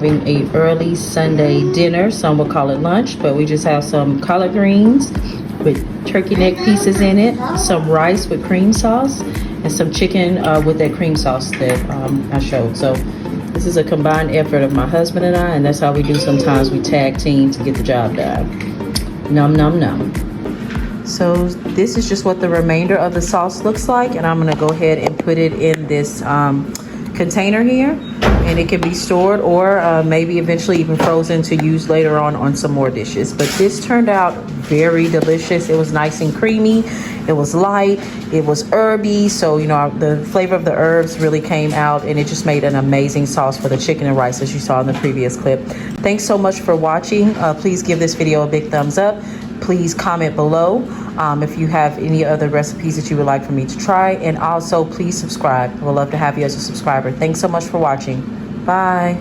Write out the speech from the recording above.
having a early Sunday dinner. Some would call it lunch, but we just have some collard greens with turkey neck pieces in it, some rice with cream sauce, and some chicken with that cream sauce that I showed. So this is a combined effort of my husband and I, and that's how we do sometimes. We tag team to get the job done. Num, num, num. So this is just what the remainder of the sauce looks like, and I'm gonna go ahead and put it in this container here, and it can be stored or maybe eventually even frozen to use later on some more dishes. But this turned out very delicious. It was nice and creamy, it was light, it was herby, so you know, the flavor of the herbs really came out, and it just made an amazing sauce for the chicken and rice, as you saw in the previous clip. Thanks so much for watching. Please give this video a big thumbs up. Please comment below if you have any other recipes that you would like for me to try, and also please subscribe. I would love to have you as a subscriber. Thanks so much for watching. Bye.